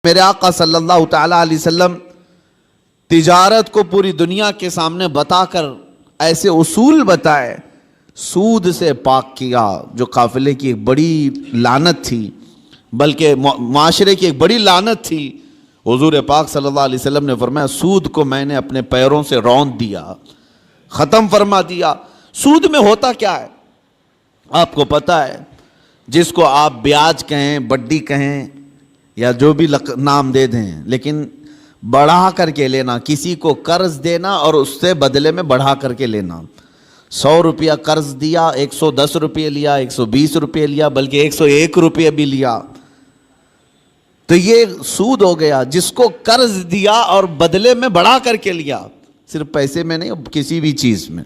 میرے آقا صلی اللہ تعالیٰ علیہ وسلم تجارت کو پوری دنیا کے سامنے بتا کر ایسے اصول بتائے، سود سے پاک کیا جو قافلے کی ایک بڑی لعنت تھی، بلکہ معاشرے کی ایک بڑی لعنت تھی۔ حضور پاک صلی اللہ علیہ وسلم نے فرمایا سود کو میں نے اپنے پیروں سے روند دیا، ختم فرما دیا۔ سود میں ہوتا کیا ہے آپ کو پتہ ہے؟ جس کو آپ بیاج کہیں، بڈی کہیں یا جو بھی نام دے دیں، لیکن بڑھا کر کے لینا، کسی کو قرض دینا اور اس سے بدلے میں بڑھا کر کے لینا۔ 100 روپیہ قرض دیا، 110 روپے لیا، 120 روپے لیا، بلکہ 101 روپے بھی لیا، تو یہ سود ہو گیا۔ جس کو قرض دیا اور بدلے میں بڑھا کر کے لیا، صرف پیسے میں نہیں، کسی بھی چیز میں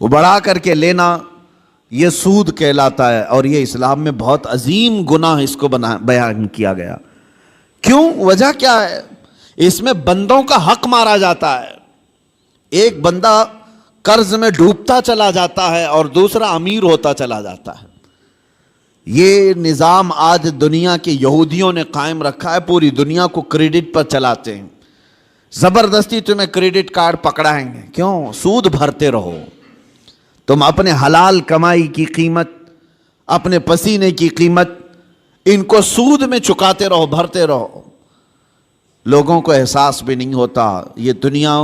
وہ بڑھا کر کے لینا، یہ سود کہلاتا ہے۔ اور یہ اسلام میں بہت عظیم گناہ اس کو بیان کیا گیا۔ کیوں؟ وجہ کیا ہے؟ اس میں بندوں کا حق مارا جاتا ہے۔ ایک بندہ قرض میں ڈوبتا چلا جاتا ہے اور دوسرا امیر ہوتا چلا جاتا ہے۔ یہ نظام آج دنیا کے یہودیوں نے قائم رکھا ہے، پوری دنیا کو کریڈٹ پر چلاتے ہیں۔ زبردستی تمہیں کریڈٹ کارڈ پکڑائیں گے، کیوں؟ سود بھرتے رہو۔ تم اپنے حلال کمائی کی قیمت، اپنے پسینے کی قیمت ان کو سود میں چکاتے رہو، بھرتے رہو۔ لوگوں کو احساس بھی نہیں ہوتا۔ یہ دنیا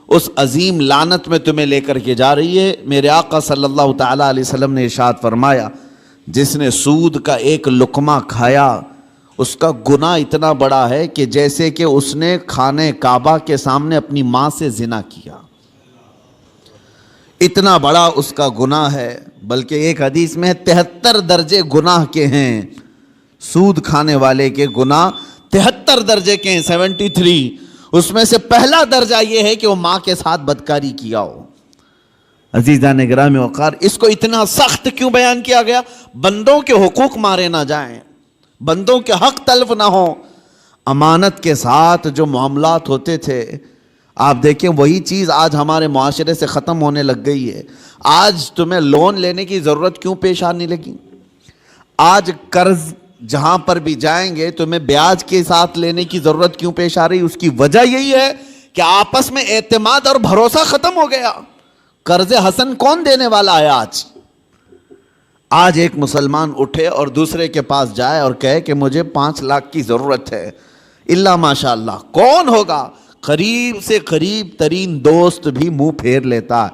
اس عظیم لعنت میں تمہیں لے کر کے جا رہی ہے۔ میرے آقا صلی اللہ تعالیٰ علیہ وسلم نے ارشاد فرمایا جس نے سود کا ایک لقمہ کھایا اس کا گناہ اتنا بڑا ہے کہ جیسے کہ اس نے خانہ کعبہ کے سامنے اپنی ماں سے زنا کیا، اتنا بڑا اس کا گناہ ہے۔ بلکہ ایک حدیث میں 73 درجے گناہ کے ہیں، سود کھانے والے کے گناہ 73 درجے کے ہیں، 73۔ اس میں سے پہلا درجہ یہ ہے کہ وہ ماں کے ساتھ بدکاری کیا ہو۔ عزیزان گرامی وقار، اس کو اتنا سخت کیوں بیان کیا گیا؟ بندوں کے حقوق مارے نہ جائیں، بندوں کے حق تلف نہ ہوں۔ امانت کے ساتھ جو معاملات ہوتے تھے، آپ دیکھیں وہی چیز آج ہمارے معاشرے سے ختم ہونے لگ گئی ہے۔ آج تمہیں لون لینے کی ضرورت کیوں پیش آنے لگی؟ آج قرض جہاں پر بھی جائیں گے تمہیں بیاج کے ساتھ لینے کی ضرورت کیوں پیش آ رہی؟ اس کی وجہ یہی ہے کہ آپس میں اعتماد اور بھروسہ ختم ہو گیا۔ قرض حسن کون دینے والا ہے آج ایک مسلمان اٹھے اور دوسرے کے پاس جائے اور کہے کہ مجھے 5 لاکھ کی ضرورت ہے، اللہ ماشاء اللہ، کون ہوگا؟ قریب سے قریب ترین دوست بھی منہ پھیر لیتا ہے۔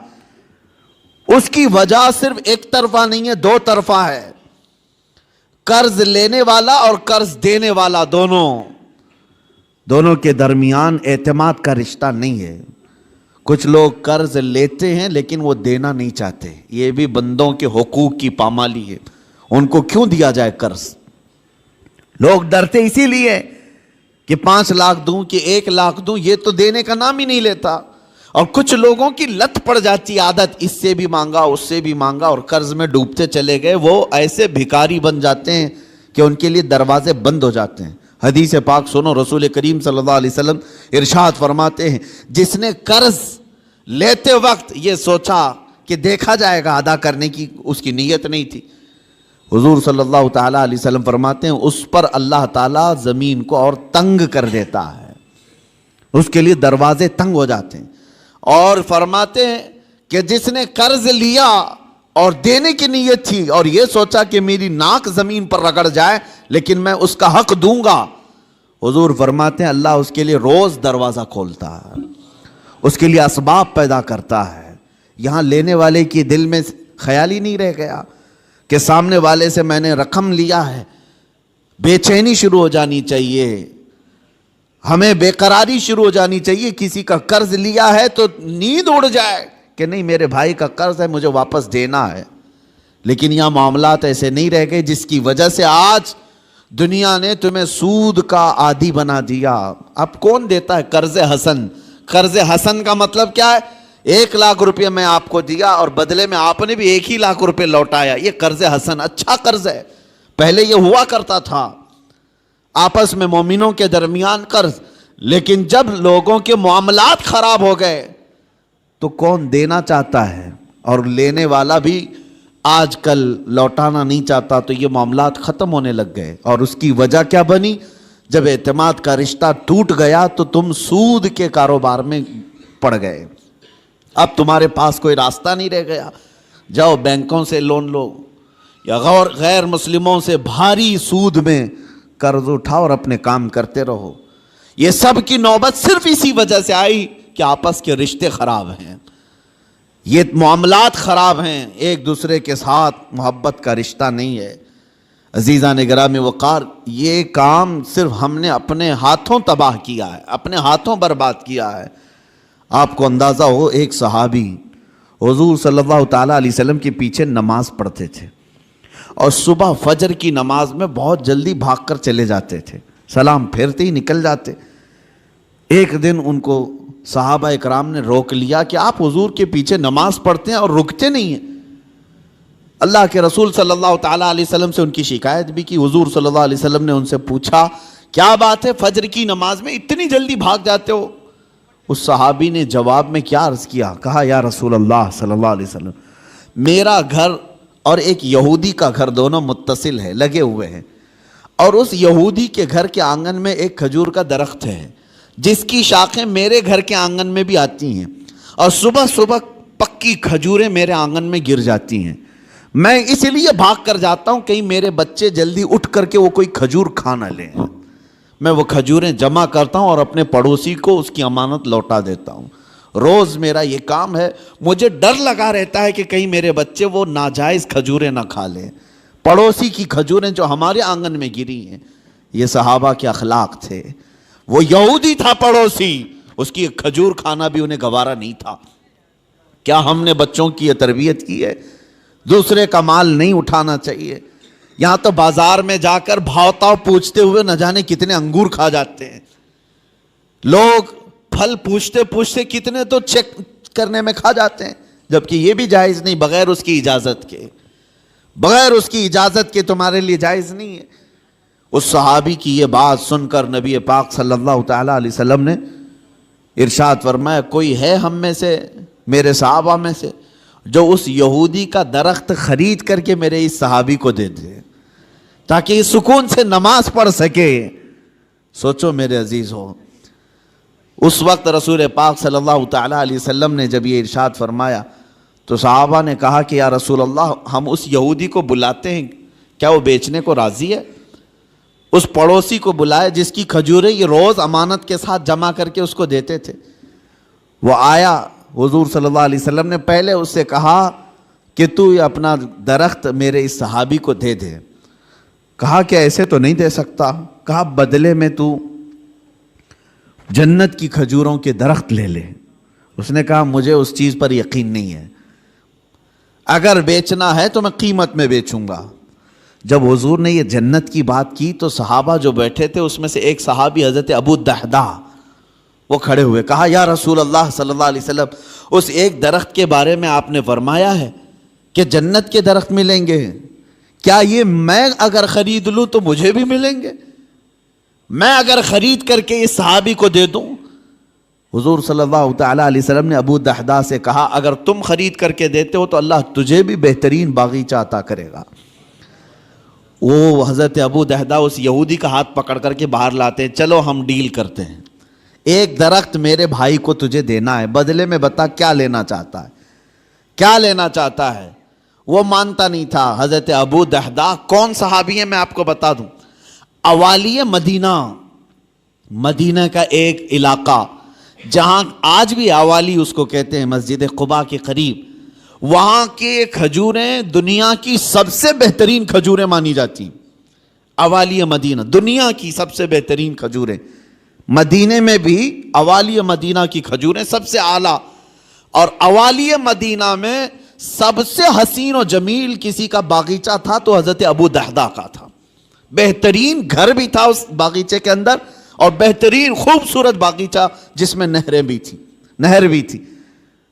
اس کی وجہ صرف ایک طرفہ نہیں ہے، 2 طرفہ ہے۔ قرض لینے والا اور قرض دینے والا دونوں کے درمیان اعتماد کا رشتہ نہیں ہے۔ کچھ لوگ قرض لیتے ہیں لیکن وہ دینا نہیں چاہتے، یہ بھی بندوں کے حقوق کی پامالی ہے۔ ان کو کیوں دیا جائے قرض؟ لوگ ڈرتے اسی لیے کہ 5 لاکھ دوں کہ 1 لاکھ دوں، یہ تو دینے کا نام ہی نہیں لیتا۔ اور کچھ لوگوں کی لت پڑ جاتی عادت، اس سے بھی مانگا اس سے بھی مانگا اور قرض میں ڈوبتے چلے گئے، وہ ایسے بھکاری بن جاتے ہیں کہ ان کے لیے دروازے بند ہو جاتے ہیں۔ حدیث پاک سنو، رسول کریم صلی اللہ علیہ وسلم ارشاد فرماتے ہیں جس نے قرض لیتے وقت یہ سوچا کہ دیکھا جائے گا ادا کرنے کی اس کی نیت نہیں تھی، حضور صلی اللہ تعالیٰ علیہ وسلم فرماتے ہیں اس پر اللہ تعالیٰ زمین کو اور تنگ کر دیتا ہے، اس کے لیے دروازے تنگ ہو جاتے ہیں۔ اور فرماتے ہیں کہ جس نے قرض لیا اور دینے کی نیت تھی اور یہ سوچا کہ میری ناک زمین پر رگڑ جائے لیکن میں اس کا حق دوں گا، حضور فرماتے ہیں اللہ اس کے لیے روز دروازہ کھولتا ہے، اس کے لیے اسباب پیدا کرتا ہے۔ یہاں لینے والے کی دل میں خیال ہی نہیں رہ گیا کہ سامنے والے سے میں نے رقم لیا ہے، بے چینی شروع ہو جانی چاہیے، ہمیں بے قراری شروع ہو جانی چاہیے۔ کسی کا قرض لیا ہے تو نیند اڑ جائے کہ نہیں میرے بھائی کا قرض ہے مجھے واپس دینا ہے۔ لیکن یہاں معاملات ایسے نہیں رہ گئے، جس کی وجہ سے آج دنیا نے تمہیں سود کا عادی بنا دیا۔ اب کون دیتا ہے قرض حسن؟ قرض حسن کا مطلب کیا ہے؟ 1 لاکھ روپے میں آپ کو دیا اور بدلے میں آپ نے بھی 1 ہی لاکھ روپے لوٹایا، یہ قرض حسن اچھا قرض ہے۔ پہلے یہ ہوا کرتا تھا آپس میں مومنوں کے درمیان قرض، لیکن جب لوگوں کے معاملات خراب ہو گئے تو کون دینا چاہتا ہے اور لینے والا بھی آج کل لوٹانا نہیں چاہتا، تو یہ معاملات ختم ہونے لگ گئے۔ اور اس کی وجہ کیا بنی؟ جب اعتماد کا رشتہ ٹوٹ گیا تو تم سود کے کاروبار میں پڑ گئے. اب تمہارے پاس کوئی راستہ نہیں رہ گیا. جاؤ بینکوں سے لون لو یا غیر مسلموں سے بھاری سود میں قرض اٹھاؤ اور اپنے کام کرتے رہو. یہ سب کی نوبت صرف اسی وجہ سے آئی کہ آپس کے رشتے خراب ہیں, یہ معاملات خراب ہیں, ایک دوسرے کے ساتھ محبت کا رشتہ نہیں ہے. عزیزان گرامی وقار, یہ کام صرف ہم نے اپنے ہاتھوں تباہ کیا ہے, اپنے ہاتھوں برباد کیا ہے. آپ کو اندازہ ہو, ایک صحابی حضور صلی اللہ تعالیٰ علیہ وسلم کے پیچھے نماز پڑھتے تھے اور صبح فجر کی نماز میں بہت جلدی بھاگ کر چلے جاتے تھے, سلام پھیرتے ہی نکل جاتے. ایک دن ان کو صحابہ اکرام نے روک لیا کہ آپ حضور کے پیچھے نماز پڑھتے ہیں اور رکتے نہیں ہیں. اللہ کے رسول صلی اللہ تعالیٰ علیہ وسلم سے ان کی شکایت بھی کی. حضور صلی اللہ علیہ وسلم نے ان سے پوچھا, کیا بات ہے فجر کی نماز میں اتنی جلدی بھاگ جاتے ہو؟ اس صحابی نے جواب میں کیا عرض کیا, کہا یا رسول اللہ صلی اللہ علیہ وسلم, میرا گھر اور ایک یہودی کا گھر دونوں متصل ہے, لگے ہوئے ہیں, اور اس یہودی کے گھر کے آنگن میں ایک کھجور کا درخت ہے جس کی شاخیں میرے گھر کے آنگن میں بھی آتی ہیں, اور صبح صبح پکی کھجوریں میرے آنگن میں گر جاتی ہیں. میں اس لیے بھاگ کر جاتا ہوں کہیں میرے بچے جلدی اٹھ کر کے وہ کوئی کھجور کھا نہ لیں. میں وہ کھجوریں جمع کرتا ہوں اور اپنے پڑوسی کو اس کی امانت لوٹا دیتا ہوں. روز میرا یہ کام ہے. مجھے ڈر لگا رہتا ہے کہ کہیں میرے بچے وہ ناجائز کھجوریں نہ کھا لیں, پڑوسی کی کھجوریں جو ہمارے آنگن میں گری ہیں. یہ صحابہ کے اخلاق تھے. وہ یہودی تھا پڑوسی, اس کی ایک کھجور کھانا بھی انہیں گوارا نہیں تھا. کیا ہم نے بچوں کی یہ تربیت کی ہے؟ دوسرے کا مال نہیں اٹھانا چاہیے. یہاں تو بازار میں جا کر بھاؤ تاؤ پوچھتے ہوئے نہ جانے کتنے انگور کھا جاتے ہیں لوگ. پھل پوچھتے پوچھتے کتنے تو چیک کرنے میں کھا جاتے ہیں, جبکہ یہ بھی جائز نہیں, بغیر اس کی اجازت کے, بغیر اس کی اجازت کے تمہارے لیے جائز نہیں ہے. اس صحابی کی یہ بات سن کر نبی پاک صلی اللہ تعالیٰ علیہ وسلم نے ارشاد فرمایا, کوئی ہے ہم میں سے, میرے صحابہ میں سے, جو اس یہودی کا درخت خرید کر کے میرے اس صحابی کو دے دے تاکہ یہ سکون سے نماز پڑھ سکے. سوچو میرے عزیز ہو, اس وقت رسول پاک صلی اللہ تعالیٰ علیہ وسلم نے جب یہ ارشاد فرمایا تو صحابہ نے کہا کہ یا رسول اللہ, ہم اس یہودی کو بلاتے ہیں, کیا وہ بیچنے کو راضی ہے؟ اس پڑوسی کو بلائے جس کی کھجوریں یہ روز امانت کے ساتھ جمع کر کے اس کو دیتے تھے. وہ آیا, حضور صلی اللہ علیہ وسلم نے پہلے اس سے کہا کہ تو یہ اپنا درخت میرے اس صحابی کو دے دے. کہا کہ ایسے تو نہیں دے سکتا. کہا بدلے میں تو جنت کی کھجوروں کے درخت لے لے. اس نے کہا مجھے اس چیز پر یقین نہیں ہے, اگر بیچنا ہے تو میں قیمت میں بیچوں گا. جب حضور نے یہ جنت کی بات کی تو صحابہ جو بیٹھے تھے اس میں سے ایک صحابی حضرت ابو دحدہ وہ کھڑے ہوئے. کہا یا رسول اللہ صلی اللہ علیہ وسلم, اس ایک درخت کے بارے میں آپ نے فرمایا ہے کہ جنت کے درخت ملیں گے, کیا یہ میں اگر خرید لوں تو مجھے بھی ملیں گے؟ میں اگر خرید کر کے اس صحابی کو دے دوں؟ حضور صلی اللہ تعالیٰ علیہ وسلم نے ابو دحدہ سے کہا, اگر تم خرید کر کے دیتے ہو تو اللہ تجھے بھی بہترین باغیچہ عطا کرے گا. وہ حضرت ابو دحدہ اس یہودی کا ہاتھ پکڑ کر کے باہر لاتے ہیں, چلو ہم ڈیل کرتے ہیں, ایک درخت میرے بھائی کو تجھے دینا ہے, بدلے میں بتا کیا لینا چاہتا ہے, کیا لینا چاہتا ہے. وہ مانتا نہیں تھا. حضرت ابو دحدہ کون صحابی ہیں میں آپ کو بتا دوں, اوالی مدینہ, مدینہ کا ایک علاقہ جہاں آج بھی اوالی اس کو کہتے ہیں, مسجد قباء کے قریب, وہاں کے کھجوریں دنیا کی سب سے بہترین کھجوریں مانی جاتی. اوالی مدینہ دنیا کی سب سے بہترین کھجوریں, مدینے میں بھی اوالی مدینہ کی کھجوریں سب سے اعلیٰ, اور اوالی مدینہ میں سب سے حسین و جمیل کسی کا باغیچہ تھا تو حضرت ابو دحدہ کا تھا. بہترین گھر بھی تھا اس باغیچے کے اندر, اور بہترین خوبصورت باغیچہ جس میں نہر بھی تھی.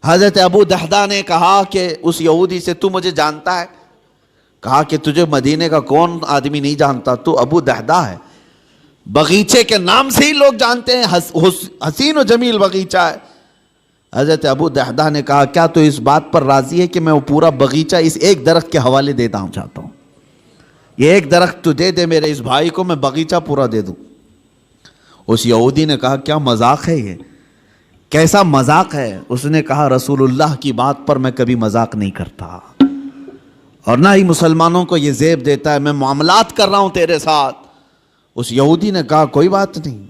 حضرت ابو دحدہ نے کہا کہ اس یہودی سے, تو مجھے جانتا ہے؟ کہا کہ تجھے مدینے کا کون آدمی نہیں جانتا, تو ابو دحدہ ہے, باغیچے کے نام سے ہی لوگ جانتے ہیں, حسین و جمیل باغیچہ ہے. حضرت ابو دحدہ نے کہا کیا تو اس بات پر راضی ہے کہ میں وہ پورا باغیچہ اس ایک درخت کے حوالے دیتا ہوں, چاہتا ہوں یہ ایک درخت تو دے دے میرے اس بھائی کو, میں باغیچہ پورا دے دوں. اس یہودی نے کہا کیا مذاق ہے یہ؟ کیسا مذاق ہے؟ اس نے کہا رسول اللہ کی بات پر میں کبھی مذاق نہیں کرتا اور نہ ہی مسلمانوں کو یہ زیب دیتا ہے، میں معاملات کر رہا ہوں تیرے ساتھ۔ اس یہودی نے کہا کوئی بات نہیں،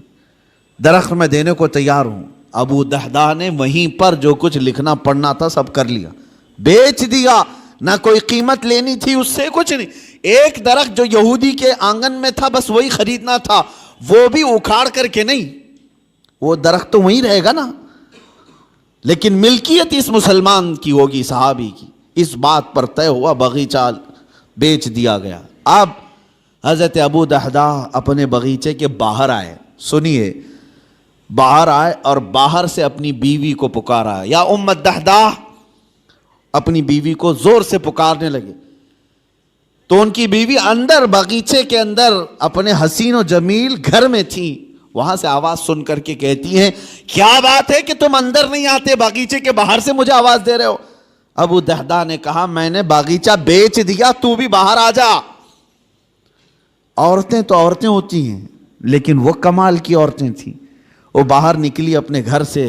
درخت میں دینے کو تیار ہوں۔ ابو دہدہ نے وہیں پر جو کچھ لکھنا پڑھنا تھا سب کر لیا، بیچ دیا، نہ کوئی قیمت لینی تھی اس سے، کچھ نہیں۔ ایک درخت جو یہودی کے آنگن میں تھا بس وہی خریدنا تھا، وہ بھی اکھاڑ کر کے نہیں، وہ درخت تو وہیں رہے گا نا، لیکن ملکیت اس مسلمان کی ہوگی، صحابی کی۔ اس بات پر طے ہوا، باغیچہ بیچ دیا گیا۔ اب حضرت ابو دہدہ اپنے باغیچے کے باہر آئے، سنیے، باہر آئے اور باہر سے اپنی بیوی کو پکارا، یا ام الدہدہ، اپنی بیوی کو زور سے پکارنے لگے۔ تو ان کی بیوی اندر باغیچے کے اندر اپنے حسین و جمیل گھر میں تھی، وہاں سے آواز سن کر کے کہتی ہیں کیا بات ہے کہ تم اندر نہیں آتے، باغیچے کے باہر سے مجھے آواز دے رہے ہو؟ ابو دہدہ نے کہا میں نے باغیچہ بیچ دیا، تو بھی باہر آ جا۔ عورتیں تو عورتیں ہوتی ہیں، لیکن وہ کمال کی عورتیں تھیں۔ وہ باہر نکلی اپنے گھر سے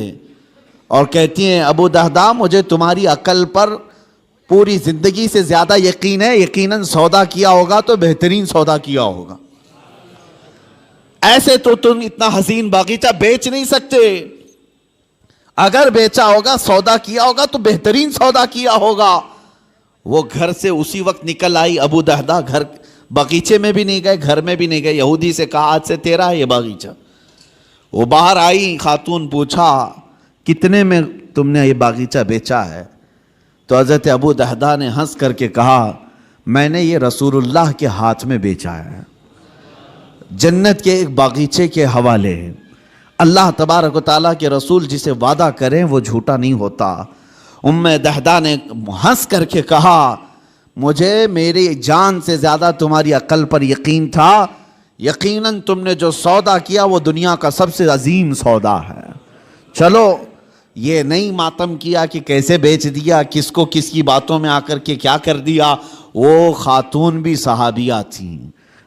اور کہتی ہیں ابو دہدہ مجھے تمہاری عقل پر پوری زندگی سے زیادہ یقین ہے، یقیناً سودا کیا ہوگا تو بہترین سودا کیا ہوگا، ایسے تو تم اتنا حسین باغیچہ بیچ نہیں سکتے، اگر بیچا ہوگا سودا کیا ہوگا تو بہترین سودا کیا ہوگا۔ وہ گھر سے اسی وقت نکل آئی، ابو دہدہ گھر باغیچے میں بھی نہیں گئے، گھر میں بھی نہیں گئے۔ یہودی سے کہا آج سے تیرا ہے یہ باغیچہ۔ وہ باہر آئی، خاتون پوچھا کتنے میں تم نے یہ باغیچہ بیچا ہے؟ تو حضرت ابو دہدہ نے ہنس کر کے کہا میں نے یہ رسول اللہ کے ہاتھ میں بیچا ہے، جنت کے ایک باغیچے کے حوالے۔ اللہ تبارک و تعالیٰ کے رسول جسے وعدہ کریں وہ جھوٹا نہیں ہوتا۔ ام دہدہ نے ہنس کر کے کہا مجھے میری جان سے زیادہ تمہاری عقل پر یقین تھا، یقیناً تم نے جو سودا کیا وہ دنیا کا سب سے عظیم سودا ہے۔ چلو یہ نہیں ماتم کیا کہ کیسے بیچ دیا، کس کو کس کی باتوں میں آ کر کے کیا کر دیا۔ وہ خاتون بھی صحابیہ تھیں،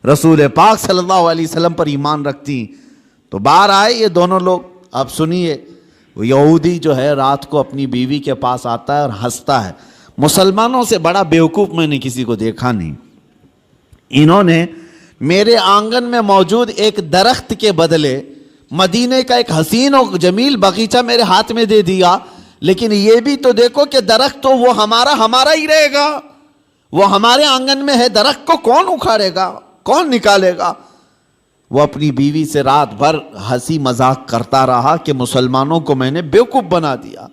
رسول پاک صلی اللہ علیہ وسلم پر ایمان رکھتی۔ تو باہر آئے یہ دونوں لوگ۔ اب سنیے، وہ یہودی جو ہے رات کو اپنی بیوی کے پاس آتا ہے اور ہنستا ہے۔ مسلمانوں سے بڑا بیوقوف میں نے کسی کو دیکھا نہیں۔ انہوں نے میرے آنگن میں موجود ایک درخت کے بدلے مدینے کا ایک حسین و جمیل باغیچہ میرے ہاتھ میں دے دیا، لیکن یہ بھی تو دیکھو کہ درخت تو وہ ہمارا ہی رہے گا، وہ ہمارے آنگن میں ہے، درخت کو کون اکھاڑے گا، کون نکالے گا؟ وہ اپنی بیوی سے رات بھر ہنسی مذاق کرتا رہا کہ مسلمانوں کو میں نے بیوقوف بنا دیا۔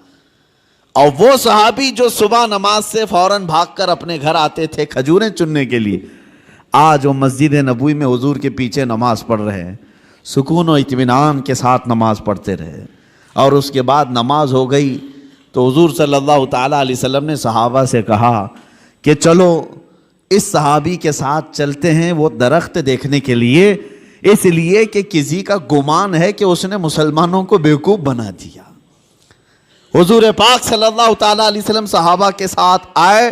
اور وہ صحابی جو صبح نماز سے فوراً بھاگ کر اپنے گھر آتے تھے کھجوریں چننے کے لیے، آج وہ مسجد نبوی میں حضور کے پیچھے نماز پڑھ رہے ہیں، سکون و اطمینان کے ساتھ نماز پڑھتے رہے۔ اور اس کے بعد نماز ہو گئی تو حضور صلی اللہ تعالیٰ علیہ وسلم نے صحابہ سے کہا کہ چلو اس صحابی کے ساتھ چلتے ہیں وہ درخت دیکھنے کے لیے، اس لیے کہ کسی کا گمان ہے کہ اس نے مسلمانوں کو بیوقوف بنا دیا۔ حضور پاک صلی اللہ تعالیٰ علیہ وسلم صحابہ کے ساتھ آئے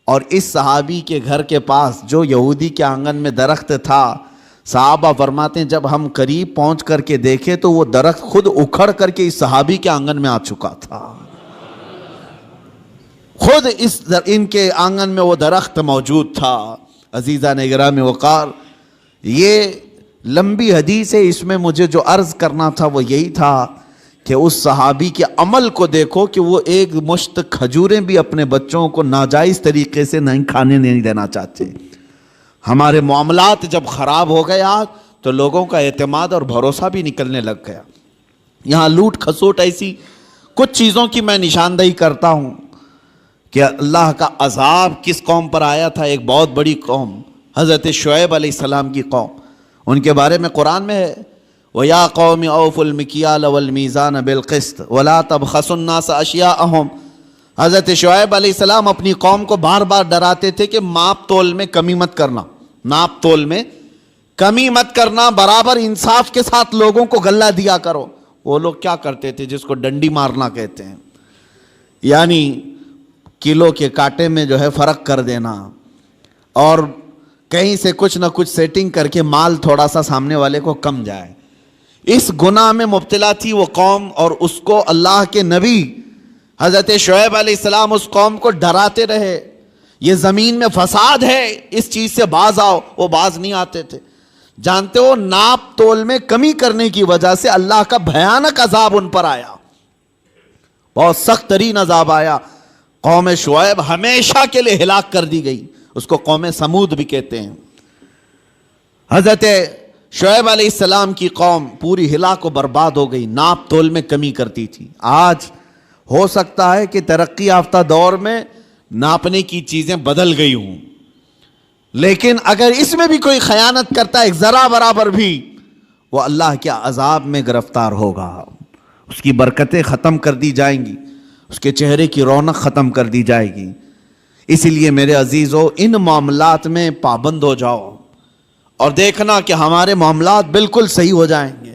اور اس صحابی کے گھر کے پاس جو یہودی کے آنگن میں درخت تھا، صحابہ فرماتے ہیں جب ہم قریب پہنچ کر کے دیکھے تو وہ درخت خود اکھڑ کر کے اس صحابی کے آنگن میں آ چکا تھا، خود ان کے آنگن میں وہ درخت موجود تھا۔ عزیزان گرامی وقار، یہ لمبی حدیث ہے، اس میں مجھے جو عرض کرنا تھا وہ یہی تھا کہ اس صحابی کے عمل کو دیکھو کہ وہ ایک مشت کھجوریں بھی اپنے بچوں کو ناجائز طریقے سے نہیں کھانے نہیں دینا چاہتے۔ ہمارے معاملات جب خراب ہو گیا تو لوگوں کا اعتماد اور بھروسہ بھی نکلنے لگ گیا۔ یہاں لوٹ کھسوٹ ایسی کچھ چیزوں کی میں نشاندہی کرتا ہوں کہ اللہ کا عذاب کس قوم پر آیا تھا۔ ایک بہت بڑی قوم، حضرت شعیب علیہ السلام کی قوم، ان کے بارے میں قرآن میں ہے وَيَا قَوْمِ أَوْفُوا الْمِكْيَالَ وَالْمِيزَانَ بِالْقِسْطِ وَلَا تَبْخَسُوا النَّاسَ أَشْيَاءَهُمْ۔ حضرت شعیب علیہ السلام اپنی قوم کو بار بار ڈراتے تھے کہ ماپ تول میں کمی مت کرنا، ناپ تول میں کمی مت کرنا، برابر انصاف کے ساتھ لوگوں کو غلہ دیا کرو۔ وہ لوگ کیا کرتے تھے جس کو ڈنڈی مارنا کہتے ہیں، یعنی کلو کے کانٹے میں جو ہے فرق کر دینا، اور کہیں سے کچھ نہ کچھ سیٹنگ کر کے مال تھوڑا سا سامنے والے کو کم جائے۔ اس گناہ میں مبتلا تھی وہ قوم، اور اس کو اللہ کے نبی حضرت شعیب علیہ السلام اس قوم کو ڈراتے رہے، یہ زمین میں فساد ہے، اس چیز سے باز آؤ، وہ باز نہیں آتے تھے۔ جانتے ہو ناپ تول میں کمی کرنے کی وجہ سے اللہ کا بھیانک عذاب ان پر آیا، بہت سخت ترین عذاب آیا۔ قوم شعیب ہمیشہ کے لیے ہلاک کر دی گئی، اس کو قوم سمود بھی کہتے ہیں۔ حضرت شعیب علیہ السلام کی قوم پوری ہلاک و برباد ہو گئی، ناپ تول میں کمی کرتی تھی۔ آج ہو سکتا ہے کہ ترقی یافتہ دور میں ناپنے کی چیزیں بدل گئی ہوں، لیکن اگر اس میں بھی کوئی خیانت کرتا ہے ایک ذرہ برابر بھی، وہ اللہ کے عذاب میں گرفتار ہوگا، اس کی برکتیں ختم کر دی جائیں گی، اس کے چہرے کی رونق ختم کر دی جائے گی۔ اسی لیے میرے عزیزو، ان معاملات میں پابند ہو جاؤ اور دیکھنا کہ ہمارے معاملات بالکل صحیح ہو جائیں گے۔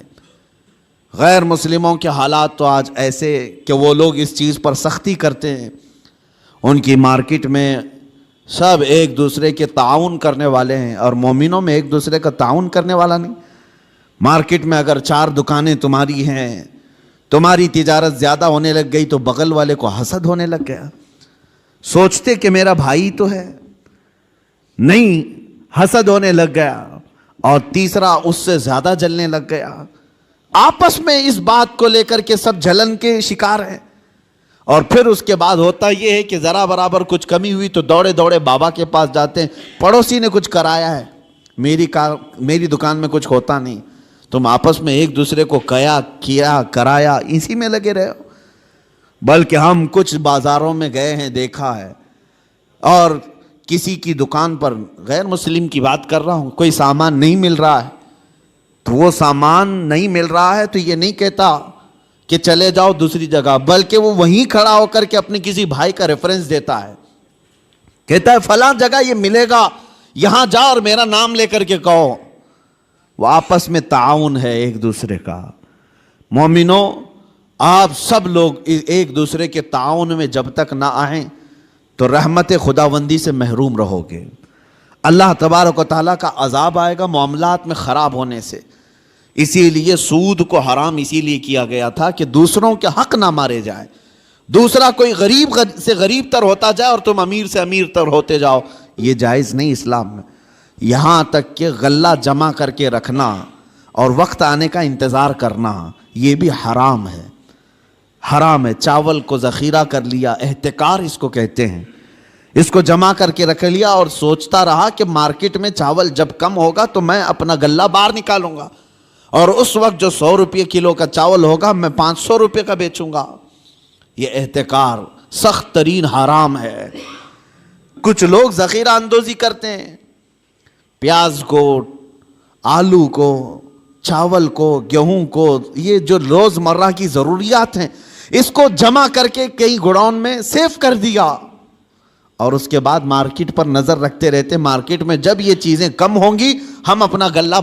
غیر مسلموں کے حالات تو آج ایسے کہ وہ لوگ اس چیز پر سختی کرتے ہیں، ان کی مارکیٹ میں سب ایک دوسرے کے تعاون کرنے والے ہیں، اور مومنوں میں ایک دوسرے کا تعاون کرنے والا نہیں۔ مارکیٹ میں اگر 4 دکانیں تمہاری ہیں، تمہاری تجارت زیادہ ہونے لگ گئی تو بغل والے کو حسد ہونے لگ گیا، سوچتے کہ میرا بھائی تو ہے، نہیں، حسد ہونے لگ گیا، اور تیسرا اس سے زیادہ جلنے لگ گیا۔ آپس میں اس بات کو لے کر کے سب جلن کے شکار ہیں، اور پھر اس کے بعد ہوتا یہ ہے کہ ذرا برابر کچھ کمی ہوئی تو دوڑے دوڑے بابا کے پاس جاتے ہیں، پڑوسی نے کچھ کرایا ہے، میری دکان میں کچھ ہوتا نہیں۔ تم آپس میں ایک دوسرے کو کیا کرایا اسی میں لگے رہے ہو۔ بلکہ ہم کچھ بازاروں میں گئے ہیں، دیکھا ہے، اور کسی کی دکان پر، غیر مسلم کی بات کر رہا ہوں، کوئی سامان نہیں مل رہا ہے، تو وہ سامان نہیں مل رہا ہے تو یہ نہیں کہتا کہ چلے جاؤ دوسری جگہ، بلکہ وہ وہیں کھڑا ہو کر کے اپنے کسی بھائی کا ریفرنس دیتا ہے، کہتا ہے فلاں جگہ یہ ملے گا، یہاں جا اور میرا نام لے کر کے کہو۔ وہ آپس میں تعاون ہے ایک دوسرے کا۔ مومنوں، آپ سب لوگ ایک دوسرے کے تعاون میں جب تک نہ آئیں تو رحمت خداوندی سے محروم رہو گے۔ اللہ تبارک و تعالیٰ کا عذاب آئے گا معاملات میں خراب ہونے سے۔ اسی لیے سود کو حرام اسی لیے کیا گیا تھا کہ دوسروں کے حق نہ مارے جائیں، دوسرا کوئی غریب سے غریب تر ہوتا جائے اور تم امیر سے امیر تر ہوتے جاؤ، یہ جائز نہیں اسلام میں۔ یہاں تک کہ غلہ جمع کر کے رکھنا اور وقت آنے کا انتظار کرنا، یہ بھی حرام ہے، حرام ہے۔ چاول کو ذخیرہ کر لیا، احتکار اس کو کہتے ہیں، اس کو جمع کر کے رکھ لیا اور سوچتا رہا کہ مارکیٹ میں چاول جب کم ہوگا تو میں اپنا غلہ باہر نکالوں گا، اور اس وقت جو 100 روپے کلو کا چاول ہوگا میں 500 روپے کا بیچوں گا۔ یہ احتکار سخت ترین حرام ہے۔ کچھ لوگ ذخیرہ اندوزی کرتے ہیں، پیاز کو، آلو کو، چاول کو، گیہوں کو، یہ جو روز مرہ کی ضروریات ہیں، اس کو جمع کر کے کئی گوڈاؤن میں سیف کر دیا، اور اس کے بعد مارکیٹ پر نظر رکھتے رہتے، مارکیٹ میں جب یہ چیزیں کم ہوں گی ہم اپنا غلہ